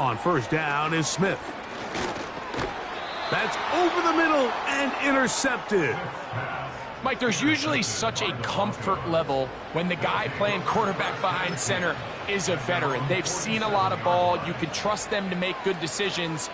On first down is Smith. That's over the middle and intercepted. Mike, there's usually such a comfort level when the guy playing quarterback behind center is a veteran. They've seen a lot of ball. You can trust them to make good decisions.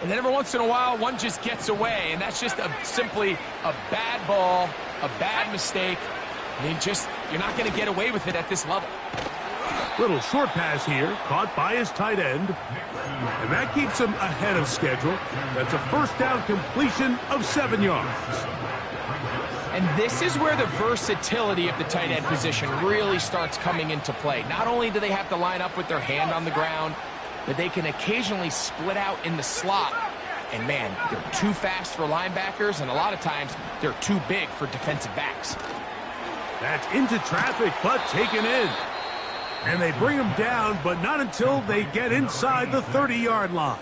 And then every once in a while, one just gets away, and that's just simply a bad ball, a bad mistake. You're not going to get away with it at this level. Little short pass here, caught by his tight end. And that keeps him ahead of schedule. That's a first down completion of 7 yards. And this is where the versatility of the tight end position really starts coming into play. Not only do they have to line up with their hand on the ground, but they can occasionally split out in the slot. And man, they're too fast for linebackers, and a lot of times they're too big for defensive backs. That's into traffic, but taken in. And they bring him down, but not until they get inside the 30-yard line.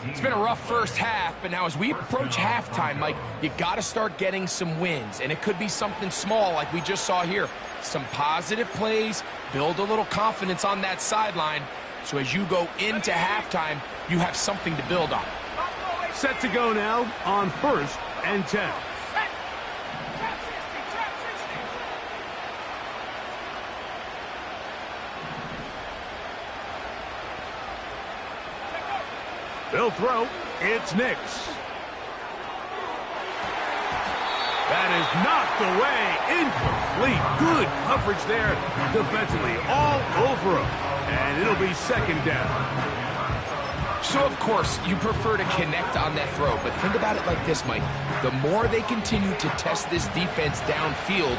It's been a rough first half, but now as we approach halftime, Mike, you got to start getting some wins. And it could be something small like we just saw here. Some positive plays, build a little confidence on that sideline. So as you go into halftime, you have something to build on. Set to go now on 1st and 10. They'll throw. It's Ncca. That is knocked away. Incomplete. Good coverage there defensively. All over him. And it'll be second down. So, of course, you prefer to connect on that throw. But think about it like this, Mike. The more they continue to test this defense downfield,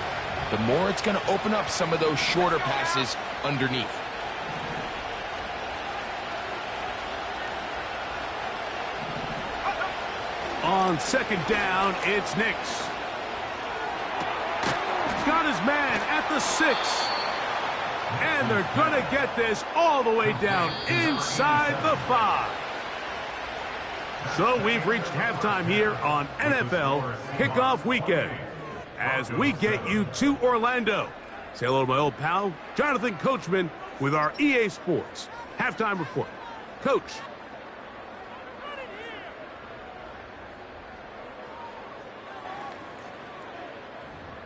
the more it's going to open up some of those shorter passes underneath. On second down, it's Ncca. Got his man at the 6. And they're going to get this all the way down inside the 5. So we've reached halftime here on NFL Kickoff Weekend. As we get you to Orlando. Say hello to my old pal, Jonathan Coachman, with our EA Sports Halftime Report. Coach.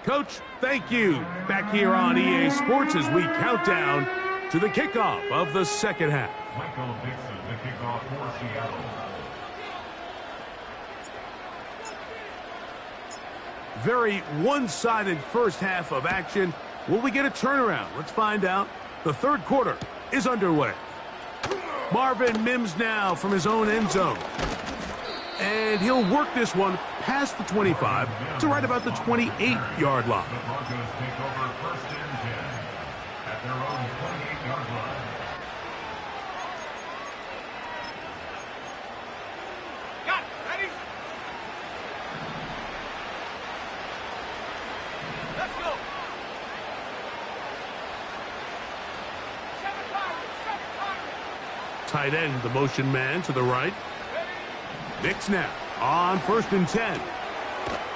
Coach, thank you. Back here on EA Sports as we count down to the kickoff of the second half. Michael Dixon, the kickoff for Seattle. Very one-sided first half of action. Will we get a turnaround? Let's find out. The third quarter is underway. Marvin Mims now from his own end zone. And he'll work this one past the 25 to right about the 28-yard line. The Broncos take over 1st and 10 at their own 28-yard line. Got it. Ready? Let's go. 7-5. Tight end, the motion man to the right. Ncca now on 1st and 10.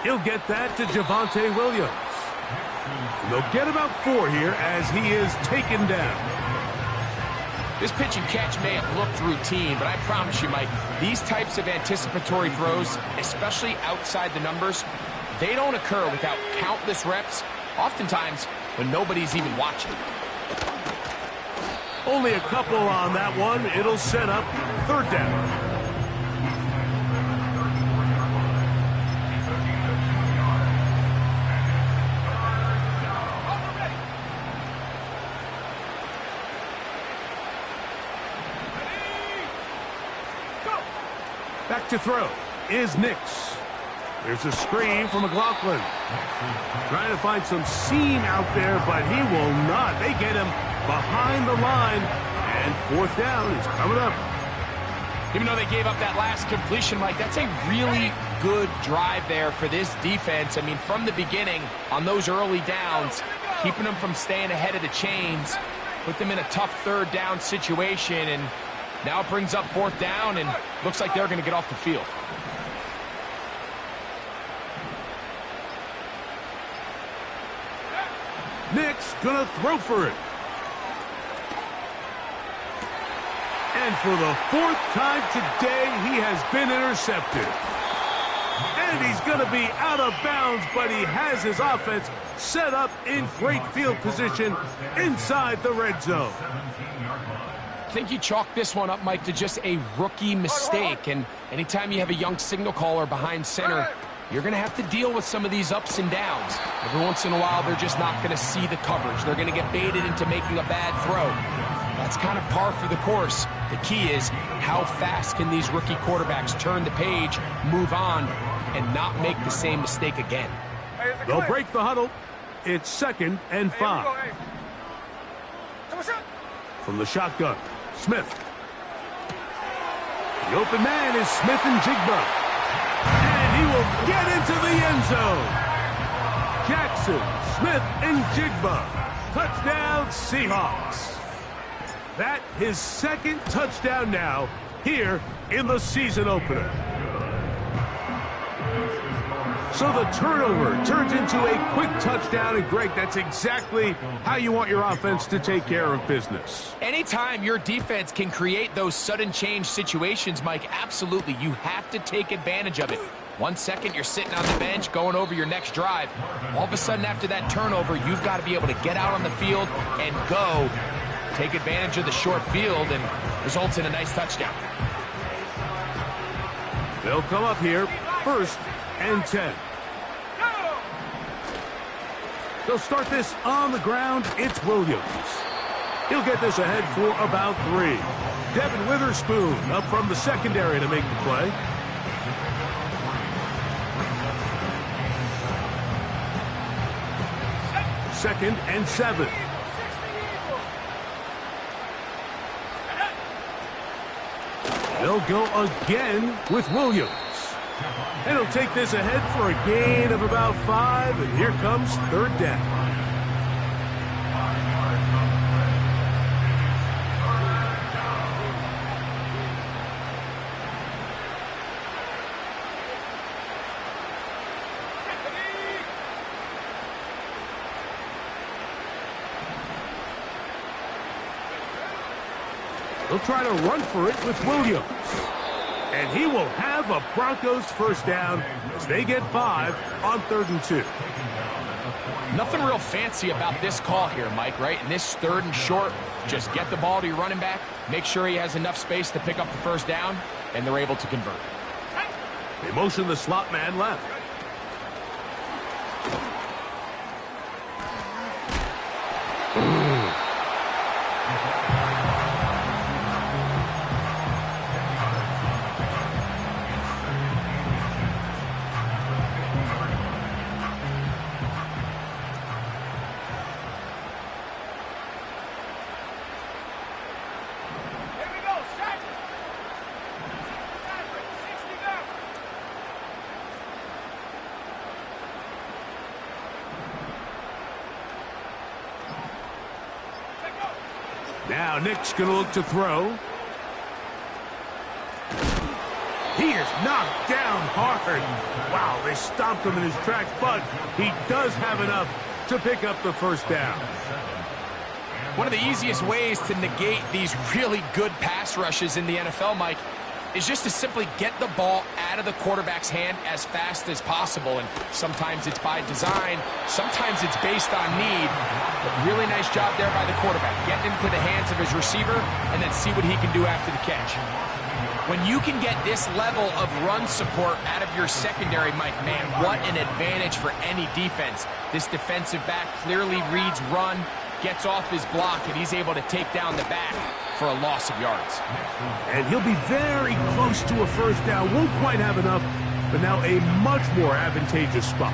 He'll get that to Javonte Williams. And they'll get about 4 here as he is taken down. This pitch and catch may have looked routine, but I promise you, Mike, these types of anticipatory throws, especially outside the numbers, they don't occur without countless reps, oftentimes when nobody's even watching. Only a couple on that one. It'll set up 3rd down. Back to throw is Ncca. There's a screen from McLaughlin. Trying to find some seam out there, but he will not. They get him behind the line, and 4th down is coming up. Even though they gave up that last completion, Mike, that's a really good drive there for this defense. I mean, from the beginning, on those early downs, keeping them from staying ahead of the chains, put them in a tough 3rd down situation, and now it brings up 4th down, and looks like they're going to get off the field. Ncca's going to throw for it. And for the fourth time today, he has been intercepted. And he's going to be out of bounds, but he has his offense set up in great field position inside the red zone. I think you chalk this one up, Mike, to just a rookie mistake. And anytime you have a young signal caller behind center, you're going to have to deal with some of these ups and downs. Every once in a while, they're just not going to see the coverage. They're going to get baited into making a bad throw. That's kind of par for the course. The key is how fast can these rookie quarterbacks turn the page, move on, and not make the same mistake again. They'll break the huddle. It's 2nd and 5. From the shotgun, Smith. The open man is Smith and Ncca. And he will get into the end zone. Jackson, Smith, and Ncca. Touchdown, Seahawks. That his 2nd touchdown now here in the season opener. So the turnover turns into a quick touchdown, and Greg, that's exactly how you want your offense to take care of business. Anytime your defense can create those sudden change situations, Mike, absolutely, you have to take advantage of it. 1 second, you're sitting on the bench, going over your next drive. All of a sudden, after that turnover, you've got to be able to get out on the field and go. Take advantage of the short field, and results in a nice touchdown. They'll come up here, 1st and 10. They'll start this on the ground. It's Williams. He'll get this ahead for about 3. Devin Witherspoon up from the secondary to make the play. Second and 7. They'll go again with Williams. And he'll take this ahead for a gain of about 5, and here comes 3rd down. They'll try to run for it with Williams. And he will have a Broncos 1st down as they get 5 on 3rd and 2. Nothing real fancy about this call here, Mike, right? In this 3rd and short, just get the ball to your running back, make sure he has enough space to pick up the 1st down, and they're able to convert. They motion the slot man left. Now Nick's going to look to throw. He is knocked down hard. Wow, they stomped him in his tracks, but he does have enough to pick up the 1st down. One of the easiest ways to negate these really good pass rushes in the NFL, Mike, is just to simply get the ball out of the quarterback's hand as fast as possible. And sometimes it's by design, sometimes it's based on need. But really nice job there by the quarterback, getting into the hands of his receiver and then see what he can do after the catch. When you can get this level of run support out of your secondary, Mike, man, what an advantage for any defense. This defensive back clearly reads run, gets off his block, and he's able to take down the back for a loss of yards. And he'll be very close to a 1st down. Won't quite have enough, but now a much more advantageous spot.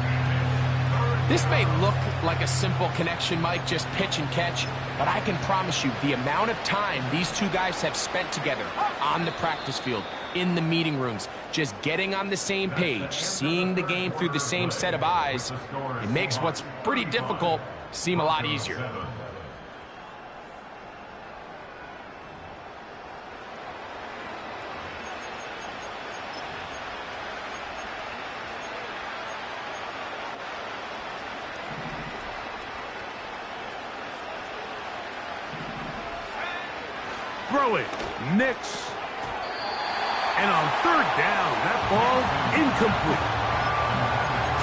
This may look like a simple connection, Mike, just pitch and catch, but I can promise you the amount of time these two guys have spent together on the practice field, in the meeting rooms, just getting on the same page, seeing the game through the same set of eyes, it makes what's pretty difficult seem a lot easier. throwing. Nicks. And on third down, that ball incomplete.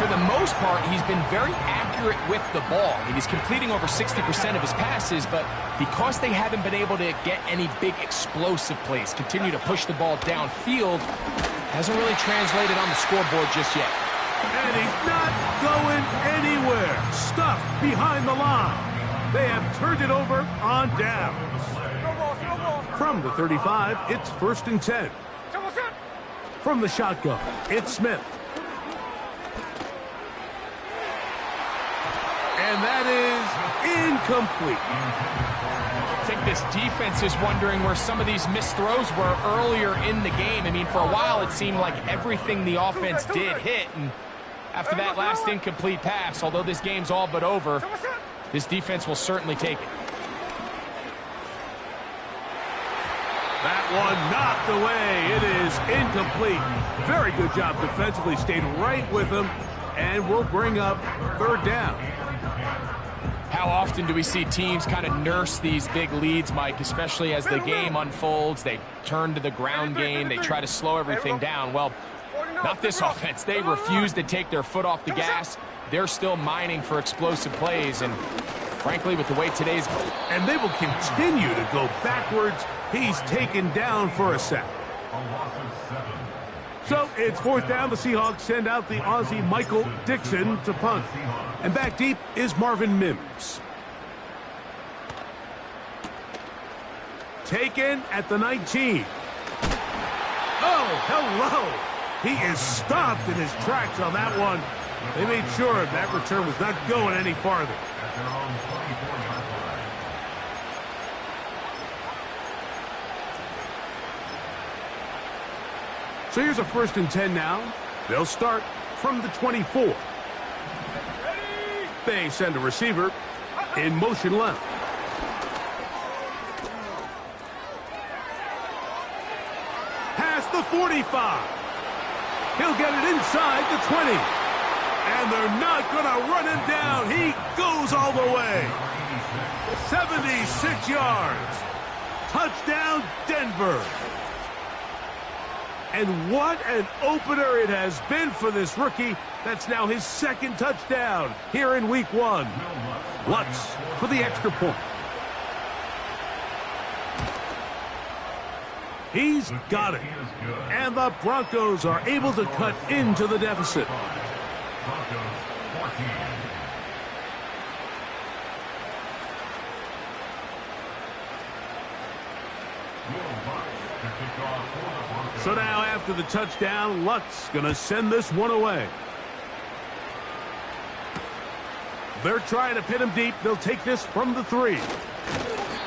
For the most part, he's been very accurate with the ball. I mean, he's completing over 60% of his passes, but because they haven't been able to get any big explosive plays, continue to push the ball downfield, hasn't really translated on the scoreboard just yet. And he's not going anywhere. Stuffed behind the line. They have turned it over on downs. From the 35, it's 1st and 10. From the shotgun, it's Smith. And that is incomplete. I think this defense is wondering where some of these missed throws were earlier in the game. I mean, for a while it seemed like everything the offense did hit, and after that last incomplete pass, although this game's all but over, this defense will certainly take it. That one knocked away. It is incomplete. Very good job defensively. Stayed right with him, and will bring up third down. How often do we see teams kind of nurse these big leads, Mike, especially as the game unfolds? They turn to the ground game. They try to slow everything down. Well, not this offense. They refuse to take their foot off the gas. They're still mining for explosive plays, and frankly, with the way today's... And they will continue to go backwards. He's taken down for a sack. So it's 4th down. The Seahawks send out the Aussie Michael Dixon to punt. And back deep is Marvin Mims. Taken at the 19. Oh, hello. He is stopped in his tracks on that one. They made sure that return was not going any farther. So here's a 1st and 10 now. They'll start from the 24. They send a receiver in motion left. Past the 45. He'll get it inside the 20. And they're not going to run him down. He goes all the way. 76 yards. Touchdown, Denver. And what an opener it has been for this rookie. That's now his 2nd touchdown here in week 1. Lutz for the extra point. He's got it. And the Broncos are able to cut into the deficit. So now after the touchdown, Lutz going to send this one away. They're trying to pin him deep. They'll take this from the 3.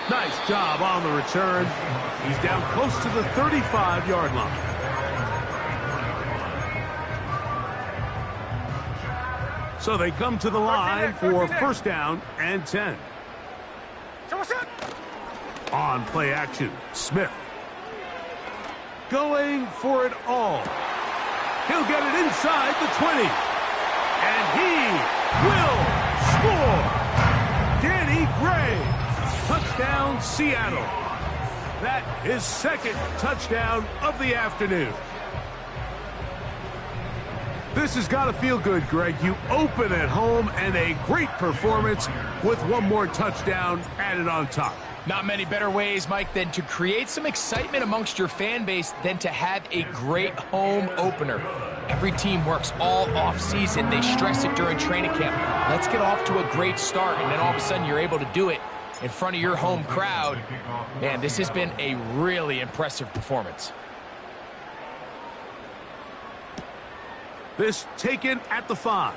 Nice job on the return. He's down close to the 35-yard line. So they come to the line for 1st down and 10. On play action, Smith. Going for it all. He'll get it inside the 20. And he will score. Danny Gray. Touchdown, Seattle. That is 2nd touchdown of the afternoon. This has got to feel good, Greg. You open at home and a great performance with one more touchdown added on top. Not many better ways, Mike, than to create some excitement amongst your fan base than to have a great home opener. Every team works all off-season. They stress it during training camp. Let's get off to a great start, and then all of a sudden you're able to do it in front of your home crowd. Man, this has been a really impressive performance. This taken at the 5.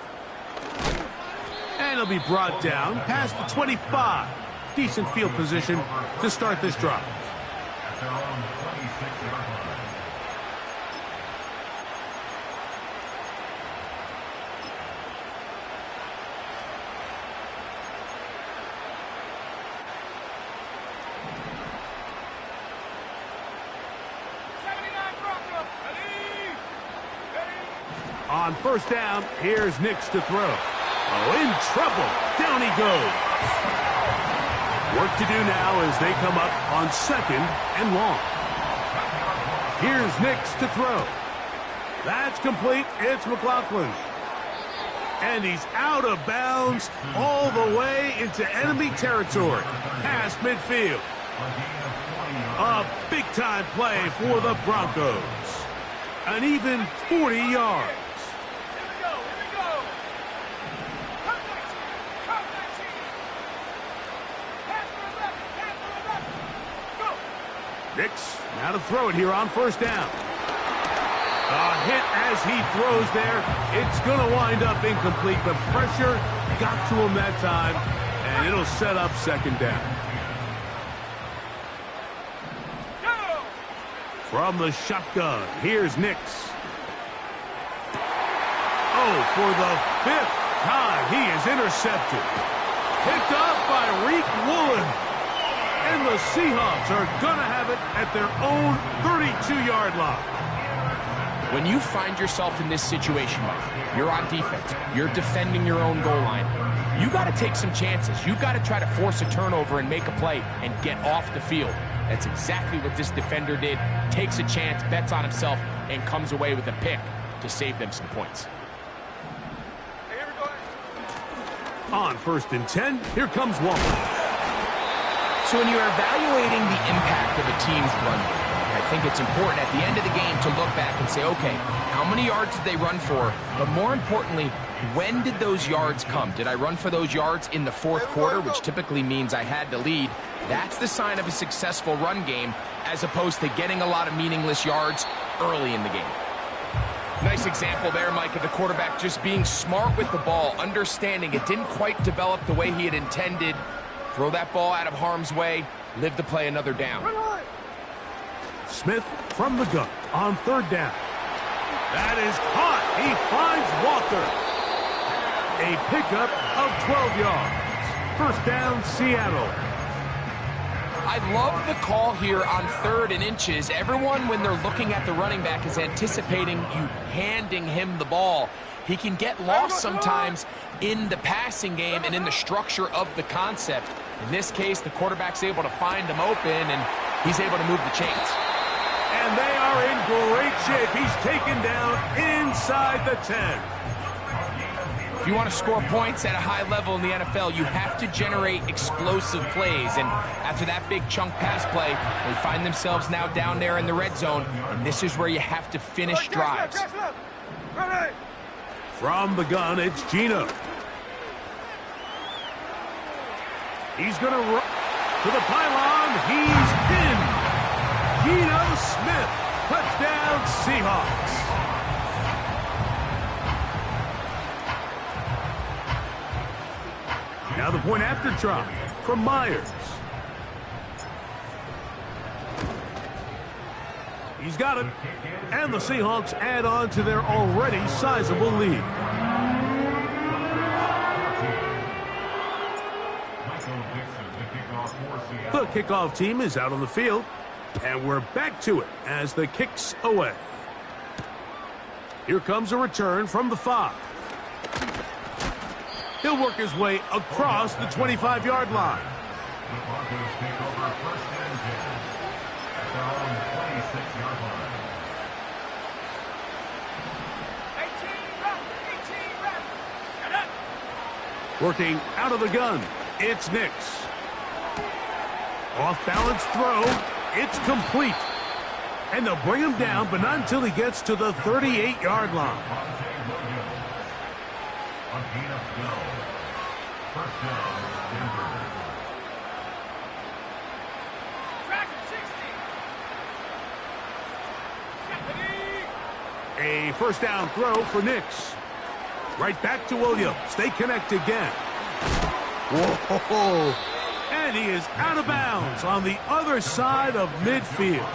And it'll be brought down past the 25. Decent field position to start this drive. At their own 26-yard line. On 1st down, here's Ncca to throw. Oh, in trouble. Down he goes. Work to do now as they come up on 2nd and long. Here's Ncca to throw. That's complete. It's McLaughlin. And he's out of bounds all the way into enemy territory, past midfield. A big-time play for the Broncos. An even 40 yards. Ncca now to throw it here on 1st down. A hit as he throws there. It's going to wind up incomplete. The pressure got to him that time, and it'll set up 2nd down. From the shotgun, here's Ncca. Oh, for the 5th time, he is intercepted. Picked off by Reek Woolen. And the Seahawks are going to have it at their own 32-yard line. When you find yourself in this situation, Mike, you're on defense, you're defending your own goal line, you got to take some chances. You got to try to force a turnover and make a play and get off the field. That's exactly what this defender did. Takes a chance, bets on himself, and comes away with a pick to save them some points. On 1st and 10, here comes Walker. So when you're evaluating the impact of a team's run game, I think it's important at the end of the game to look back and say, okay, how many yards did they run for? But more importantly, when did those yards come? Did I run for those yards in the 4th quarter, which typically means I had to lead? That's the sign of a successful run game, as opposed to getting a lot of meaningless yards early in the game. Nice example there, Mike, of the quarterback just being smart with the ball, understanding it didn't quite develop the way he had intended. Throw that ball out of harm's way, live to play another down. Smith from the gun on 3rd down. That is caught. He finds Walker. A pickup of 12 yards. 1st down, Seattle. I love the call here on 3rd and inches. Everyone, when they're looking at the running back, is anticipating you handing him the ball. He can get lost sometimes in the passing game and in the structure of the concept. In this case, the quarterback's able to find him open, and he's able to move the chains. And they are in great shape. He's taken down inside the 10. If you want to score points at a high level in the NFL, you have to generate explosive plays. And after that big chunk pass play, they find themselves now down there in the red zone, and this is where you have to finish drives. From the gun, it's Gino. He's going to run to the pylon. He's in. Geno Smith, touchdown Seahawks. Now the point after try from Myers. He's got it. And the Seahawks add on to their already sizable lead. The kickoff team is out on the field. And we're back to it as the kick's away. Here comes a return from the 5. He'll work his way across the 25-yard line. The Broncos take over 1st and 10 at their own 26-yard line. 18 Working out of the gun, it's Ncca. Off-balance throw, it's complete. And they'll bring him down, but not until he gets to the 38-yard line. On gain of go. 1st down, Denver. Track 60. A 1st down throw for Ncca. Right back to Williams. They connect again. Whoa! And he is out of bounds on the other side of midfield.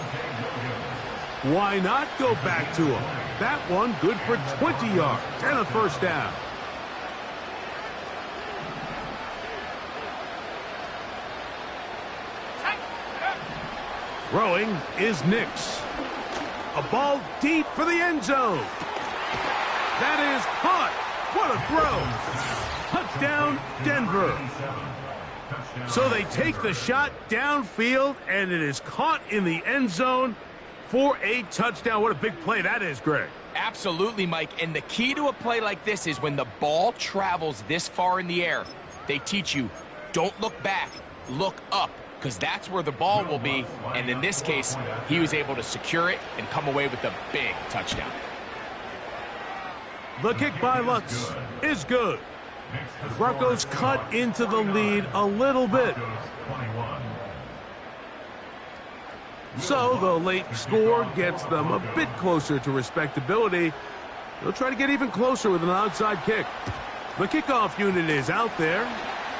Why not go back to him? That one good for 20 yards and a 1st down. Throwing is Ncca. A ball deep for the end zone. That is caught. What a throw. Touchdown, Denver. So they take the shot downfield, and it is caught in the end zone for a touchdown. What a big play that is, Greg. Absolutely, Mike. And the key to a play like this is when the ball travels this far in the air, they teach you, don't look back, look up, because that's where the ball will be. And in this case, he was able to secure it and come away with a big touchdown. The kick by Lutz is good. The Broncos cut into the lead a little bit. So the late score gets them a bit closer to respectability. They'll try to get even closer with an outside kick. The kickoff unit is out there,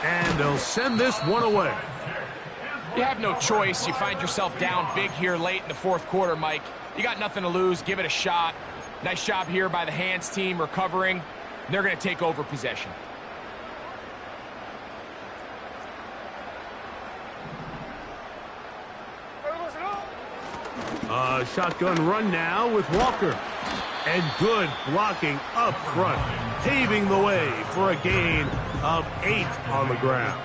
and they'll send this one away. You have no choice. You find yourself down big here late in the fourth quarter, Mike. You got nothing to lose. Give it a shot. Nice job here by the hands team recovering. They're going to take over possession. A shotgun run now with Walker. And good blocking up front, paving the way for a gain of 8 on the ground.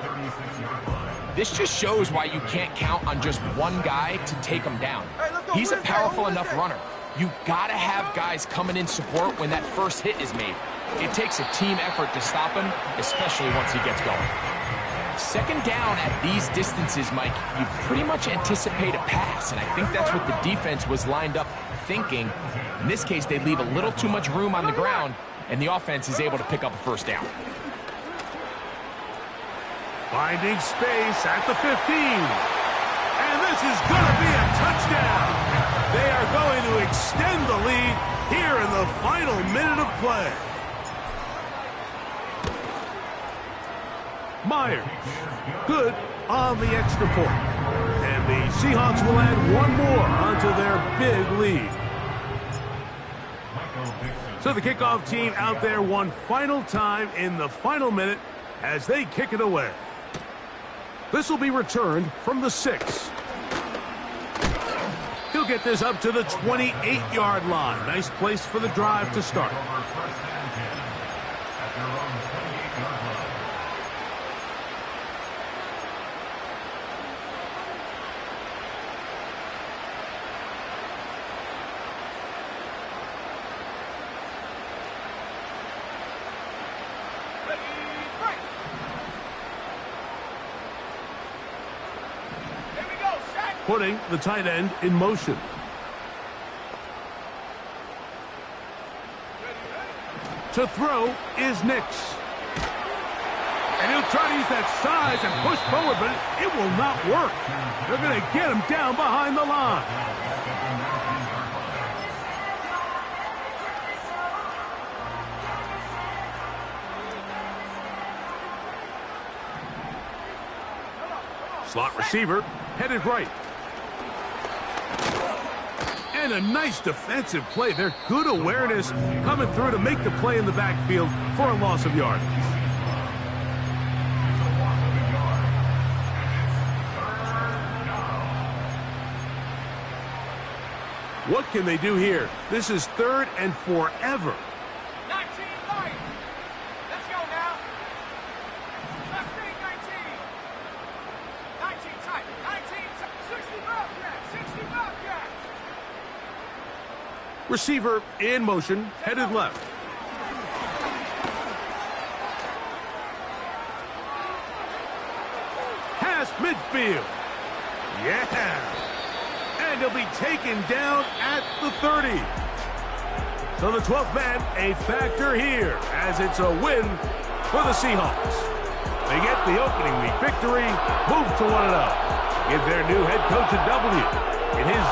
This just shows why you can't count on just one guy to take him down. He's a powerful enough runner. You gotta have guys coming in support when that first hit is made. It takes a team effort to stop him, especially once he gets going. Second down at these distances, Mike, you pretty much anticipate a pass, and I think that's what the defense was lined up thinking. In this case, they leave a little too much room on the ground, and the offense is able to pick up a first down. Finding space at the 15. And this is going to be a touchdown. They are going to extend the lead here in the final minute of play. Myers, good on the extra point. And the Seahawks will add one more onto their big lead. So the kickoff team out there one final time in the final minute as they kick it away. This will be returned from the 6. He'll get this up to the 28-yard line. Nice place for the drive to start. Putting the tight end in motion. To throw is Ncca. And he'll try to use that size and push forward, but it will not work. They're going to get him down behind the line. Slot receiver headed right. And a nice defensive play. They're good awareness coming through to make the play in the backfield for a loss of yardage. What can they do here? This is 3rd and forever. 19, right. Let's go now. Left wing, 19. 19 tight. 19 tight. 60 Bobcat. 60 Bobcat. Receiver in motion, headed left. Past midfield. Yeah. And he'll be taken down at the 30. So the 12th man, a factor here, as it's a win for the Seahawks. They get the opening week victory, move to 1-0. Give their new head coach a W in his